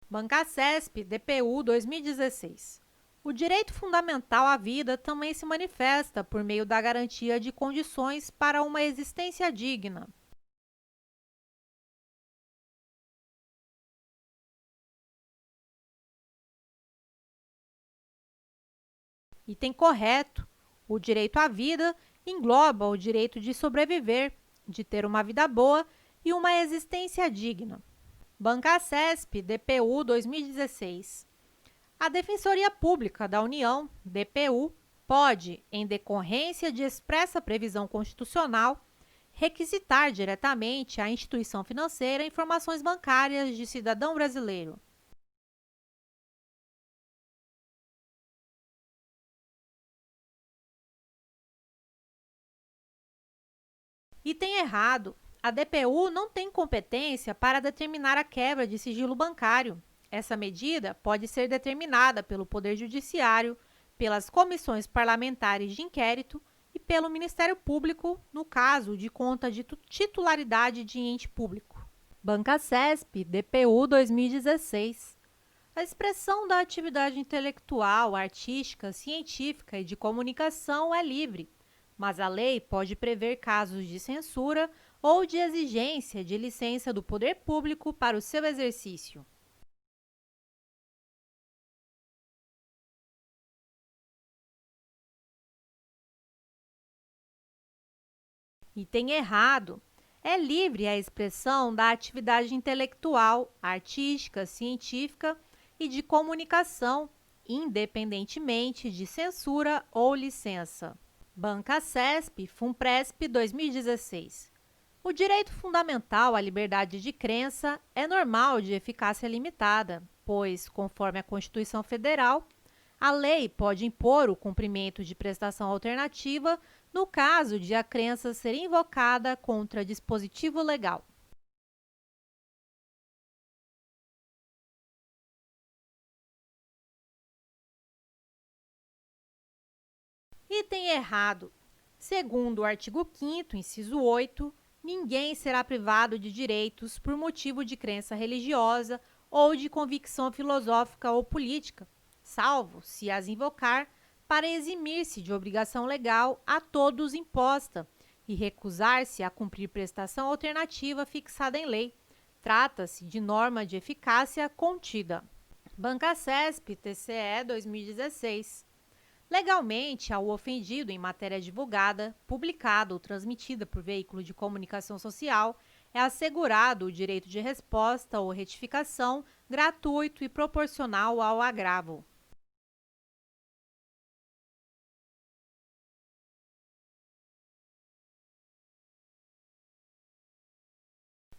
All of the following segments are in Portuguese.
Bancasesp, DPU 2016. O direito fundamental à vida também se manifesta por meio da garantia de condições para uma existência digna. Item correto. O direito à vida engloba o direito de sobreviver, de ter uma vida boa e uma existência digna. Bancasesp, DPU 2016. A Defensoria Pública da União, DPU, pode, em decorrência de expressa previsão constitucional, requisitar diretamente à instituição financeira informações bancárias de cidadão brasileiro. Item errado. A DPU não tem competência para determinar a quebra de sigilo bancário. Essa medida pode ser determinada pelo Poder Judiciário, pelas comissões parlamentares de inquérito e pelo Ministério Público, no caso de conta de titularidade de ente público. Bancasesp, DPU 2016. A expressão da atividade intelectual, artística, científica e de comunicação é livre, mas a lei pode prever casos de censura ou de exigência de licença do poder público para o seu exercício. Item errado. É livre a expressão da atividade intelectual, artística, científica e de comunicação, independentemente de censura ou licença. Bancasesp, Funpresp 2016. O direito fundamental à liberdade de crença é normal de eficácia limitada, pois, conforme a Constituição Federal, a lei pode impor o cumprimento de prestação alternativa no caso de a crença ser invocada contra dispositivo legal. Item errado. Segundo o artigo 5º, inciso 8, ninguém será privado de direitos por motivo de crença religiosa ou de convicção filosófica ou política, salvo se as invocar para eximir-se de obrigação legal a todos imposta e recusar-se a cumprir prestação alternativa fixada em lei. Trata-se de norma de eficácia contida. Bancasesp, TCE 2016. Legalmente, ao ofendido em matéria divulgada, publicada ou transmitida por veículo de comunicação social, é assegurado o direito de resposta ou retificação gratuito e proporcional ao agravo.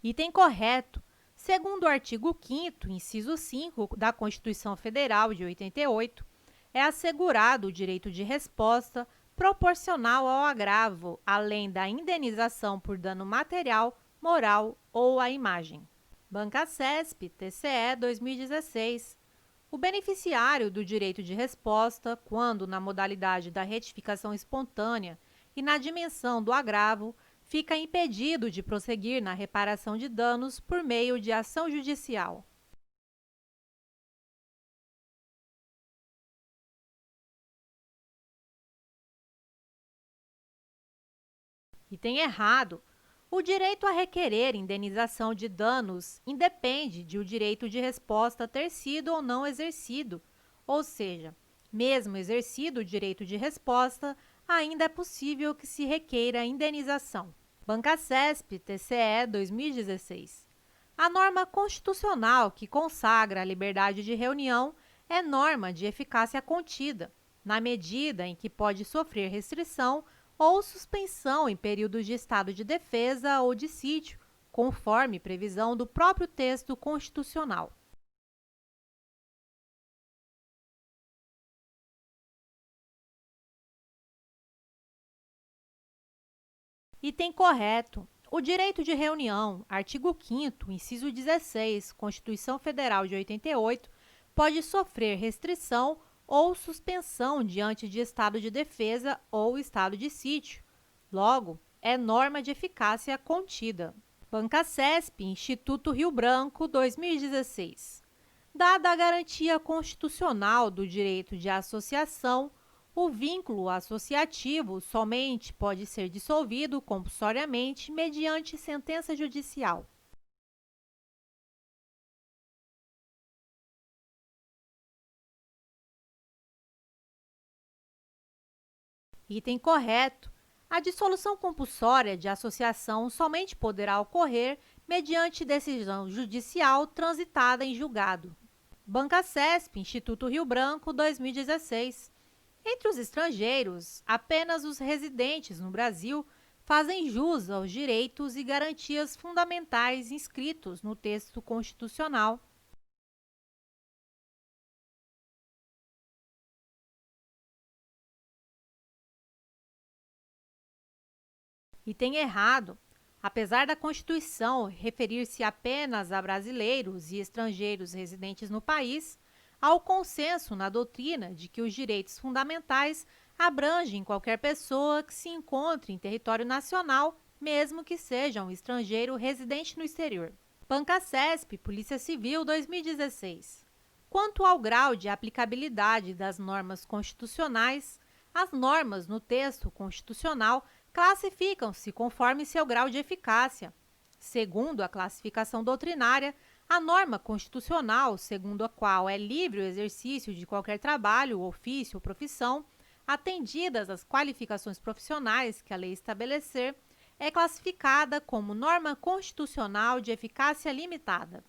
Item correto. Segundo o artigo 5º, inciso 5 da Constituição Federal de 88, é assegurado o direito de resposta proporcional ao agravo, além da indenização por dano material, moral ou à imagem. Bancasesp, TCE 2016. O beneficiário do direito de resposta, quando na modalidade da retificação espontânea e na dimensão do agravo, fica impedido de prosseguir na reparação de danos por meio de ação judicial. Item errado. O direito a requerer indenização de danos independe de o direito de resposta ter sido ou não exercido, ou seja, mesmo exercido o direito de resposta, ainda é possível que se requeira indenização. Bancasesp, TCE 2016. A norma constitucional que consagra a liberdade de reunião é norma de eficácia contida, na medida em que pode sofrer restrição ou suspensão em períodos de estado de defesa ou de sítio, conforme previsão do próprio texto constitucional. Item correto. O direito de reunião, artigo 5º, inciso 16, Constituição Federal de 88, pode sofrer restrição ou suspensão diante de estado de defesa ou estado de sítio. Logo, é norma de eficácia contida. Bancasesp, Instituto Rio Branco, 2016. Dada a garantia constitucional do direito de associação, o vínculo associativo somente pode ser dissolvido compulsoriamente mediante sentença judicial. Item correto. A dissolução compulsória de associação somente poderá ocorrer mediante decisão judicial transitada em julgado. Banca CESP, Instituto Rio Branco, 2016. Entre os estrangeiros, apenas os residentes no Brasil fazem jus aos direitos e garantias fundamentais inscritos no texto constitucional. Item errado. Apesar da Constituição referir-se apenas a brasileiros e estrangeiros residentes no país, há o consenso na doutrina de que os direitos fundamentais abrangem qualquer pessoa que se encontre em território nacional, mesmo que seja um estrangeiro residente no exterior. Banca CESP, Polícia Civil, 2016. Quanto ao grau de aplicabilidade das normas constitucionais, as normas no texto constitucional classificam-se conforme seu grau de eficácia. Segundo a classificação doutrinária, a norma constitucional, segundo a qual é livre o exercício de qualquer trabalho, ofício ou profissão, atendidas as qualificações profissionais que a lei estabelecer, é classificada como norma constitucional de eficácia limitada.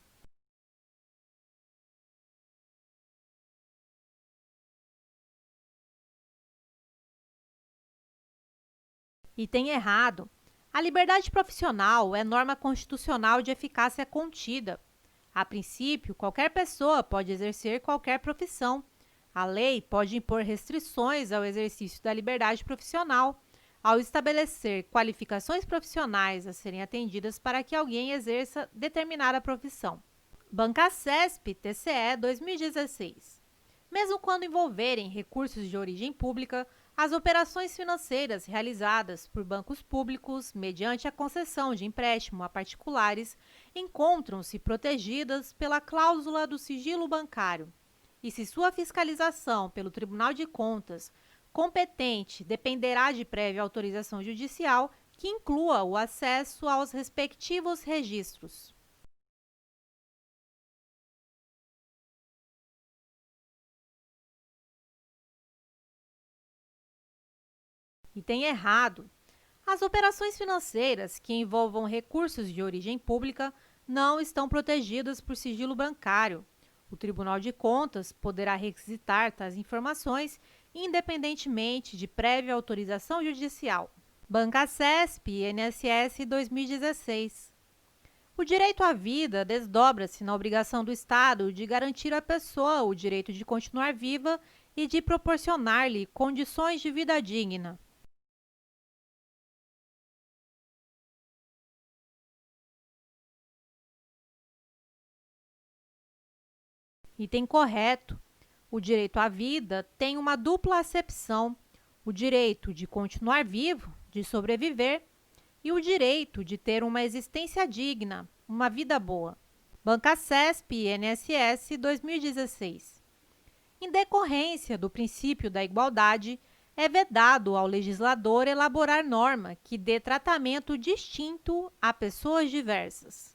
Item errado. A liberdade profissional é norma constitucional de eficácia contida. A princípio, qualquer pessoa pode exercer qualquer profissão. A lei pode impor restrições ao exercício da liberdade profissional, ao estabelecer qualificações profissionais a serem atendidas para que alguém exerça determinada profissão. Banca CESP, TCE, 2016. Mesmo quando envolverem recursos de origem pública, as operações financeiras realizadas por bancos públicos, mediante a concessão de empréstimo a particulares, encontram-se protegidas pela cláusula do sigilo bancário. E se sua fiscalização pelo Tribunal de Contas competente dependerá de prévia autorização judicial, que inclua o acesso aos respectivos registros. Item errado. As operações financeiras que envolvam recursos de origem pública não estão protegidas por sigilo bancário. O Tribunal de Contas poderá requisitar tais informações independentemente de prévia autorização judicial. Banca CESP, INSS, 2016. O direito à vida desdobra-se na obrigação do Estado de garantir à pessoa o direito de continuar viva e de proporcionar-lhe condições de vida digna. Item correto. O direito à vida tem uma dupla acepção: o direito de continuar vivo, de sobreviver, e o direito de ter uma existência digna, uma vida boa. Banca CESP, INSS, 2016. Em decorrência do princípio da igualdade, é vedado ao legislador elaborar norma que dê tratamento distinto a pessoas diversas.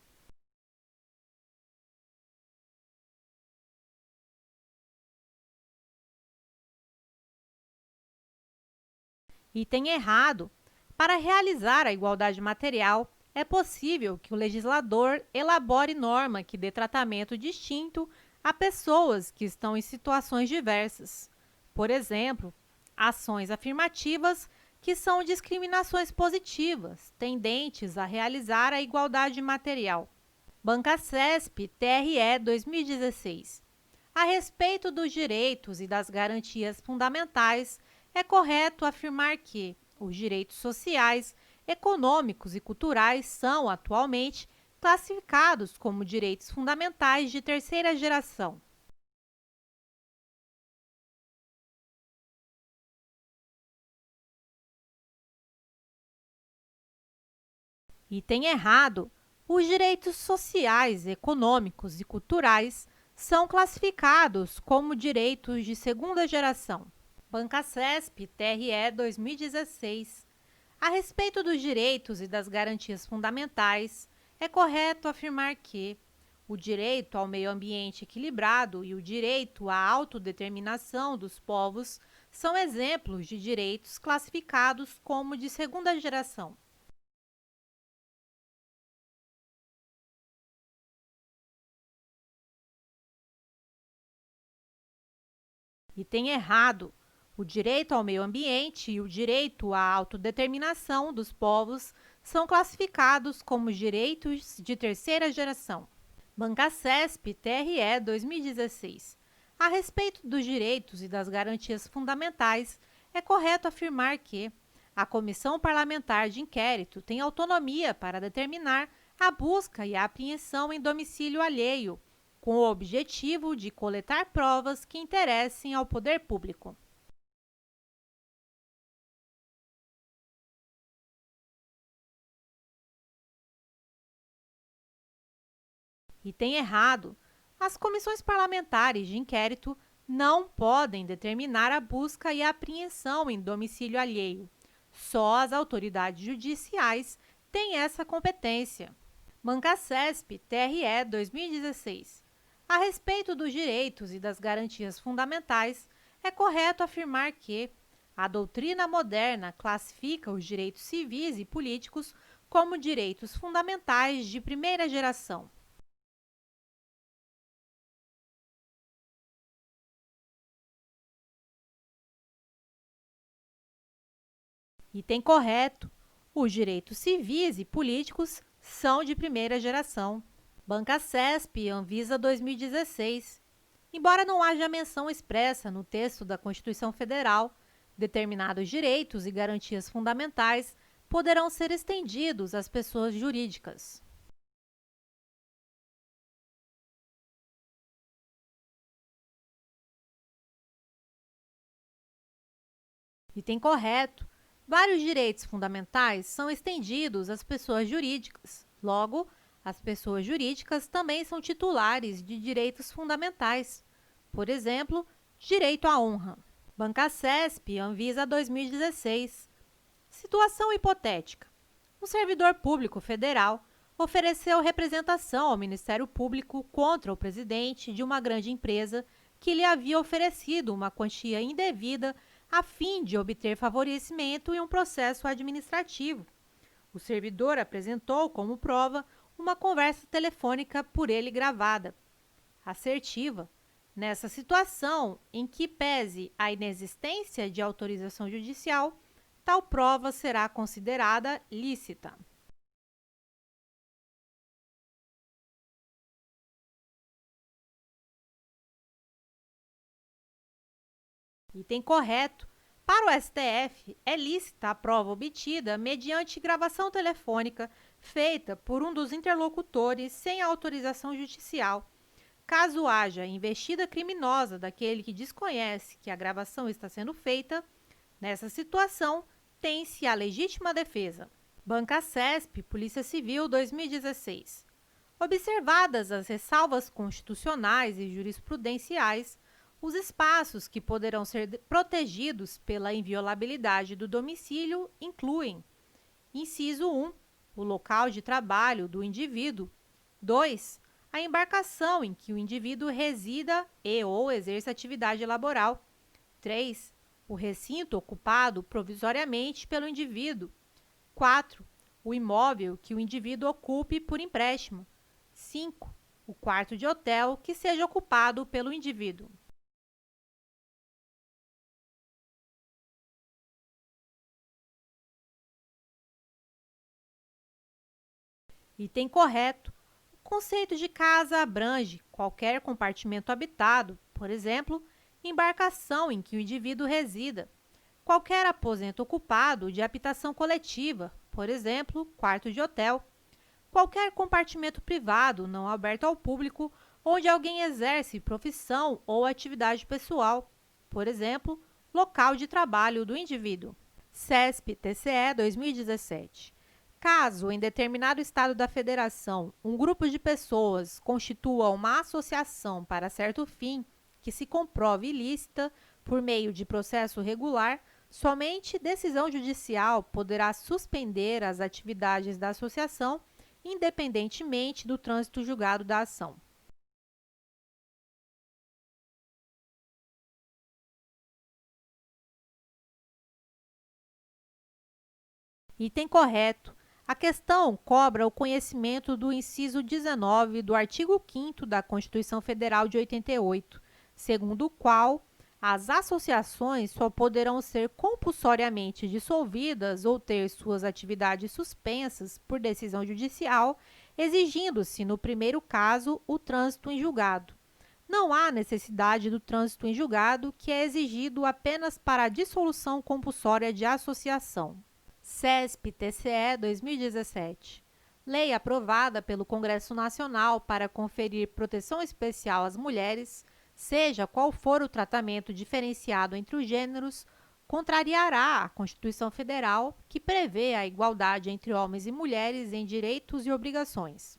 Item errado. Para realizar a igualdade material, é possível que o legislador elabore norma que dê tratamento distinto a pessoas que estão em situações diversas. Por exemplo, ações afirmativas que são discriminações positivas, tendentes a realizar a igualdade material. Banca CESP, TRE, 2016. A respeito dos direitos e das garantias fundamentais, é correto afirmar que os direitos sociais, econômicos e culturais são, atualmente, classificados como direitos fundamentais de terceira geração. Item errado. Os direitos sociais, econômicos e culturais são classificados como direitos de segunda geração. Bancasesp, TRE 2016. A respeito dos direitos e das garantias fundamentais, é correto afirmar que o direito ao meio ambiente equilibrado e o direito à autodeterminação dos povos são exemplos de direitos classificados como de segunda geração. Item errado. O direito ao meio ambiente e o direito à autodeterminação dos povos são classificados como direitos de terceira geração. Bancasesp, TRE 2016. A respeito dos direitos e das garantias fundamentais, é correto afirmar que a Comissão Parlamentar de Inquérito tem autonomia para determinar a busca e a apreensão em domicílio alheio, com o objetivo de coletar provas que interessem ao poder público. Item errado. As comissões parlamentares de inquérito não podem determinar a busca e a apreensão em domicílio alheio. Só as autoridades judiciais têm essa competência. Bancasesp, TRE 2016. A respeito dos direitos e das garantias fundamentais, é correto afirmar que a doutrina moderna classifica os direitos civis e políticos como direitos fundamentais de primeira geração. Item correto. Os direitos civis e políticos são de primeira geração. Bancasesp, Anvisa 2016. Embora não haja menção expressa no texto da Constituição Federal, determinados direitos e garantias fundamentais poderão ser estendidos às pessoas jurídicas. Item correto. Vários direitos fundamentais são estendidos às pessoas jurídicas. Logo, as pessoas jurídicas também são titulares de direitos fundamentais. Por exemplo, direito à honra. Bancasesp, Anvisa 2016. Situação hipotética. Um servidor público federal ofereceu representação ao Ministério Público contra o presidente de uma grande empresa que lhe havia oferecido uma quantia indevida a fim de obter favorecimento em um processo administrativo. O servidor apresentou como prova uma conversa telefônica por ele gravada. Assertiva. Nessa situação, em que pese a inexistência de autorização judicial, tal prova será considerada lícita. Item correto. Para o STF, é lícita a prova obtida mediante gravação telefônica feita por um dos interlocutores sem autorização judicial. Caso haja investida criminosa daquele que desconhece que a gravação está sendo feita, nessa situação, tem-se a legítima defesa. Bancasesp, Polícia Civil 2016. Observadas as ressalvas constitucionais e jurisprudenciais, os espaços que poderão ser protegidos pela inviolabilidade do domicílio incluem: inciso 1, o local de trabalho do indivíduo; 2, a embarcação em que o indivíduo resida e ou exerça atividade laboral; 3, o recinto ocupado provisoriamente pelo indivíduo; 4, o imóvel que o indivíduo ocupe por empréstimo; 5, o quarto de hotel que seja ocupado pelo indivíduo. Item correto. O conceito de casa abrange qualquer compartimento habitado, por exemplo, embarcação em que o indivíduo resida, qualquer aposento ocupado de habitação coletiva, por exemplo, quarto de hotel, qualquer compartimento privado não aberto ao público onde alguém exerce profissão ou atividade pessoal, por exemplo, local de trabalho do indivíduo. CESP, TCE 2017. Caso, em determinado estado da federação, um grupo de pessoas constitua uma associação para certo fim que se comprove ilícita por meio de processo regular, somente decisão judicial poderá suspender as atividades da associação, independentemente do trânsito julgado da ação. Item correto. A questão cobra o conhecimento do inciso 19 do artigo 5º da Constituição Federal de 88, segundo o qual as associações só poderão ser compulsoriamente dissolvidas ou ter suas atividades suspensas por decisão judicial, exigindo-se, no primeiro caso, o trânsito em julgado. Não há necessidade do trânsito em julgado, que é exigido apenas para a dissolução compulsória de associação. CESP-TCE 2017. Lei aprovada pelo Congresso Nacional para conferir proteção especial às mulheres, seja qual for o tratamento diferenciado entre os gêneros, contrariará a Constituição Federal, que prevê a igualdade entre homens e mulheres em direitos e obrigações.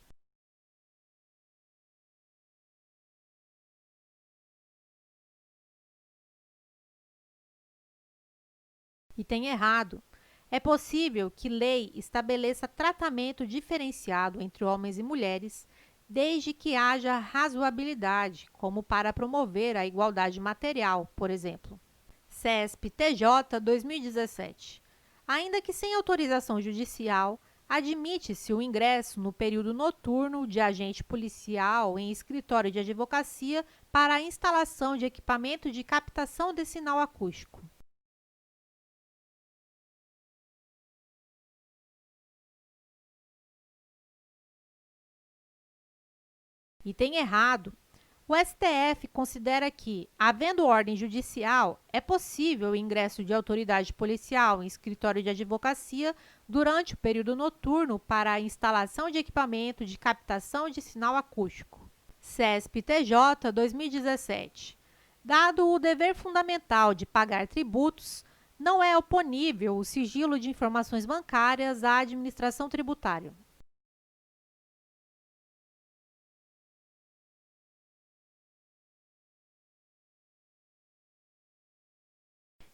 Item errado. É possível que lei estabeleça tratamento diferenciado entre homens e mulheres, desde que haja razoabilidade, como para promover a igualdade material, por exemplo. CESP-TJ 2017. Ainda que sem autorização judicial, admite-se o ingresso no período noturno de agente policial em escritório de advocacia para a instalação de equipamento de captação de sinal acústico. Item errado. O STF considera que, havendo ordem judicial, é possível o ingresso de autoridade policial em escritório de advocacia durante o período noturno para a instalação de equipamento de captação de sinal acústico. CESP-TJ 2017. Dado o dever fundamental de pagar tributos, não é oponível o sigilo de informações bancárias à administração tributária.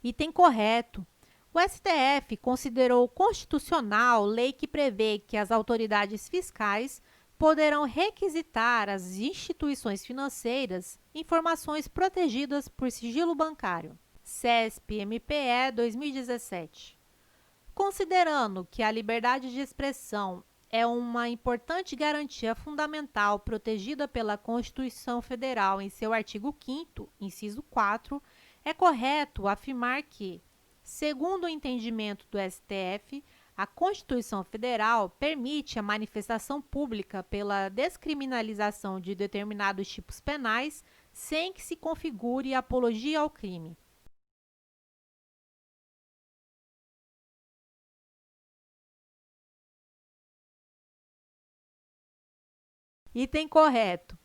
Item correto. O STF considerou constitucional lei que prevê que as autoridades fiscais poderão requisitar às instituições financeiras informações protegidas por sigilo bancário. CESP-MPE 2017. Considerando que a liberdade de expressão é uma importante garantia fundamental protegida pela Constituição Federal em seu artigo 5º, inciso 4, é correto afirmar que, segundo o entendimento do STF, a Constituição Federal permite a manifestação pública pela descriminalização de determinados tipos penais sem que se configure apologia ao crime. Item correto.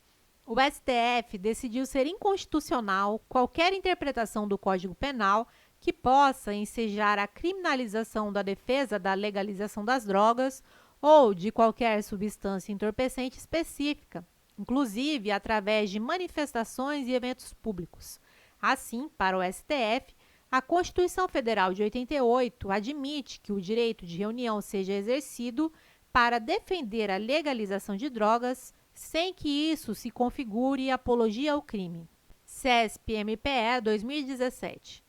O STF decidiu ser inconstitucional qualquer interpretação do Código Penal que possa ensejar a criminalização da defesa da legalização das drogas ou de qualquer substância entorpecente específica, inclusive através de manifestações e eventos públicos. Assim, para o STF, a Constituição Federal de 88 admite que o direito de reunião seja exercido para defender a legalização de drogas, sem que isso se configure apologia ao crime. CESP-MPE 2017.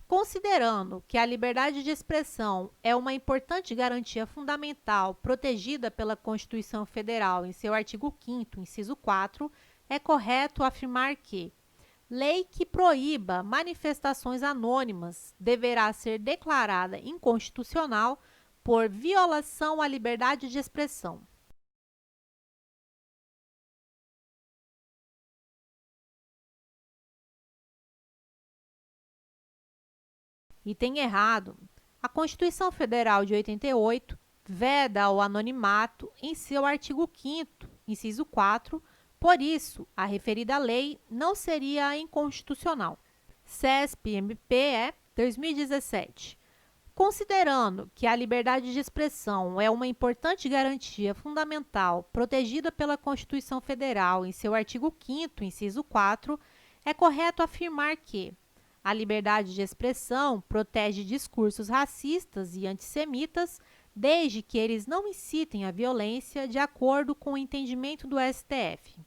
Considerando que a liberdade de expressão é uma importante garantia fundamental protegida pela Constituição Federal em seu artigo 5º, inciso 4, é correto afirmar que lei que proíba manifestações anônimas deverá ser declarada inconstitucional por violação à liberdade de expressão. Item errado. A Constituição Federal de 88 veda o anonimato em seu artigo 5º, inciso 4, por isso, a referida lei não seria inconstitucional. CESP-MPE 2017. Considerando que a liberdade de expressão é uma importante garantia fundamental protegida pela Constituição Federal em seu artigo 5º, inciso 4, é correto afirmar que a liberdade de expressão protege discursos racistas e antissemitas desde que eles não incitem à violência, de acordo com o entendimento do STF.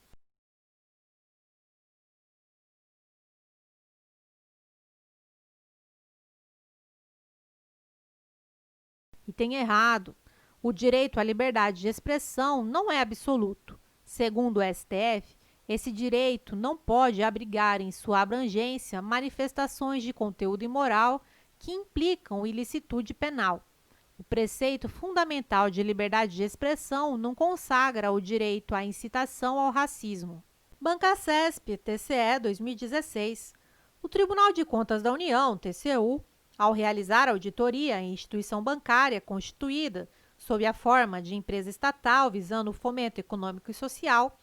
E tem errado. O direito à liberdade de expressão não é absoluto. Segundo o STF, esse direito não pode abrigar em sua abrangência manifestações de conteúdo imoral que implicam ilicitude penal. O preceito fundamental de liberdade de expressão não consagra o direito à incitação ao racismo. Bancasesp, TCE 2016. O Tribunal de Contas da União, TCU, ao realizar auditoria em instituição bancária constituída sob a forma de empresa estatal visando o fomento econômico e social,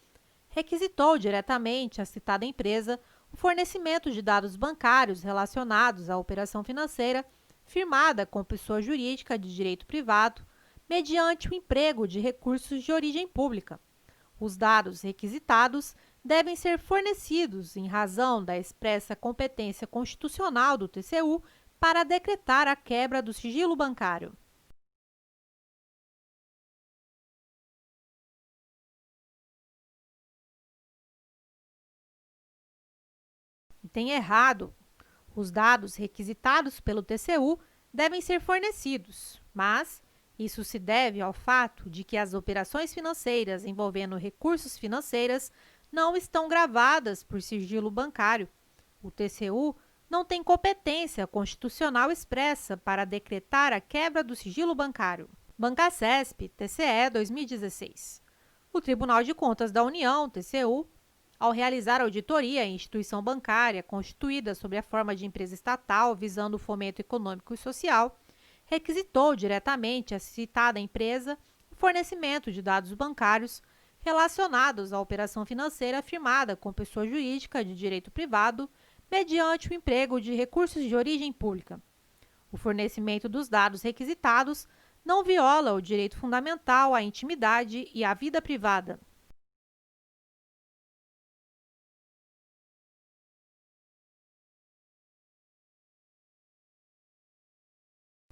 requisitou diretamente à citada empresa o fornecimento de dados bancários relacionados à operação financeira firmada com pessoa jurídica de direito privado, mediante o emprego de recursos de origem pública. Os dados requisitados devem ser fornecidos em razão da expressa competência constitucional do TCU para decretar a quebra do sigilo bancário. E tem errado. Os dados requisitados pelo TCU devem ser fornecidos, mas isso se deve ao fato de que as operações financeiras envolvendo recursos financeiros não estão gravadas por sigilo bancário. O TCU não tem competência constitucional expressa para decretar a quebra do sigilo bancário. Bancasesp, TCE 2016. O Tribunal de Contas da União, TCU, ao realizar auditoria em instituição bancária constituída sob a forma de empresa estatal visando o fomento econômico e social, requisitou diretamente à citada empresa o fornecimento de dados bancários relacionados à operação financeira firmada com pessoa jurídica de direito privado mediante o emprego de recursos de origem pública. O fornecimento dos dados requisitados não viola o direito fundamental à intimidade e à vida privada.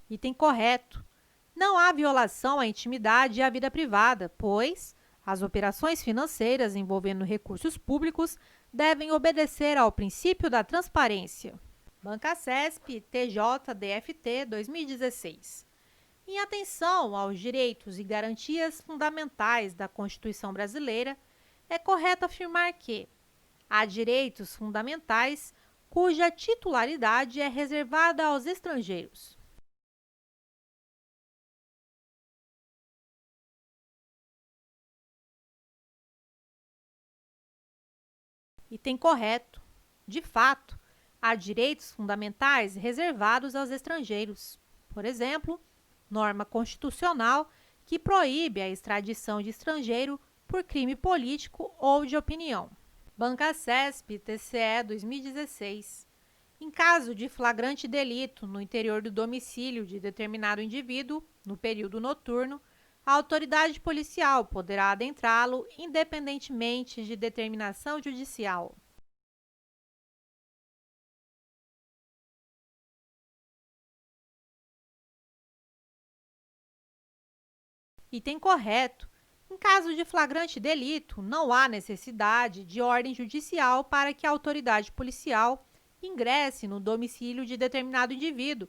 Item correto. Não há violação à intimidade e à vida privada, pois as operações financeiras envolvendo recursos públicos devem obedecer ao princípio da transparência. Bancasesp, TJ-DFT 2016. Em atenção aos direitos e garantias fundamentais da Constituição brasileira, é correto afirmar que há direitos fundamentais cuja titularidade é reservada aos estrangeiros. Item correto. De fato, há direitos fundamentais reservados aos estrangeiros. Por exemplo, norma constitucional que proíbe a extradição de estrangeiro por crime político ou de opinião. Bancasesp, TCE 2016. Em caso de flagrante delito no interior do domicílio de determinado indivíduo, no período noturno, a autoridade policial poderá adentrá-lo independentemente de determinação judicial. Item correto. Em caso de flagrante delito, não há necessidade de ordem judicial para que a autoridade policial ingresse no domicílio de determinado indivíduo,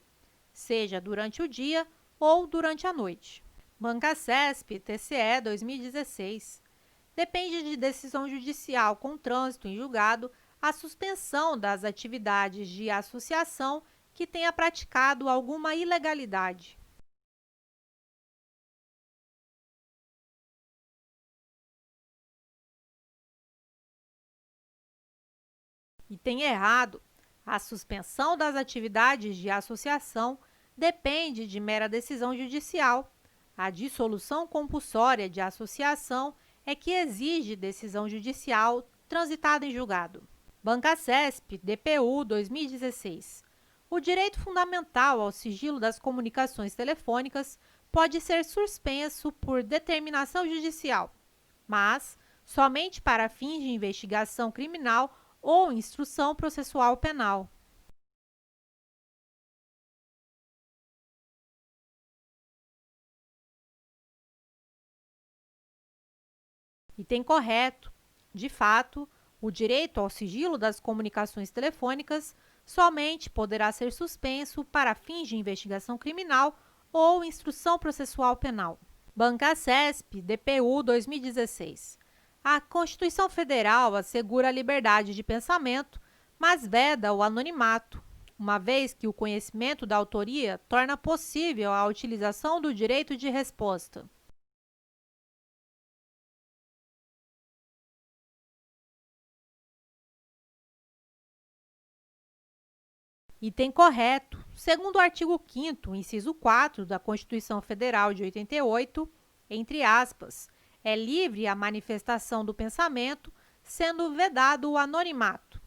seja durante o dia ou durante a noite. Bancasesp, TCE 2016. Depende de decisão judicial com trânsito em julgado a suspensão das atividades de associação que tenha praticado alguma ilegalidade. E tem errado. A suspensão das atividades de associação depende de mera decisão judicial. A dissolução compulsória de associação é que exige decisão judicial transitada em julgado. Bancasesp, DPU 2016. O direito fundamental ao sigilo das comunicações telefônicas pode ser suspenso por determinação judicial, mas somente para fins de investigação criminal ou instrução processual penal. Item correto. De fato, o direito ao sigilo das comunicações telefônicas somente poderá ser suspenso para fins de investigação criminal ou instrução processual penal. Banca CESP, DPU 2016. A Constituição Federal assegura a liberdade de pensamento, mas veda o anonimato, uma vez que o conhecimento da autoria torna possível a utilização do direito de resposta. Item correto. Segundo o artigo 5º, inciso 4 da Constituição Federal de 88, entre aspas, é livre a manifestação do pensamento, sendo vedado o anonimato.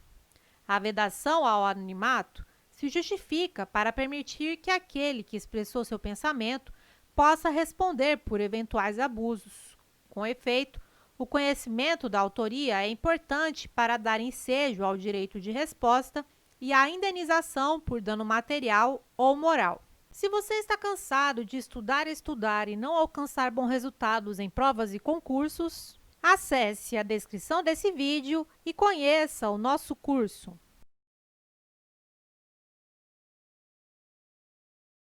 A vedação ao anonimato se justifica para permitir que aquele que expressou seu pensamento possa responder por eventuais abusos. Com efeito, o conhecimento da autoria é importante para dar ensejo ao direito de resposta e à indenização por dano material ou moral. Se você está cansado de estudar e não alcançar bons resultados em provas e concursos, acesse a descrição desse vídeo e conheça o nosso curso.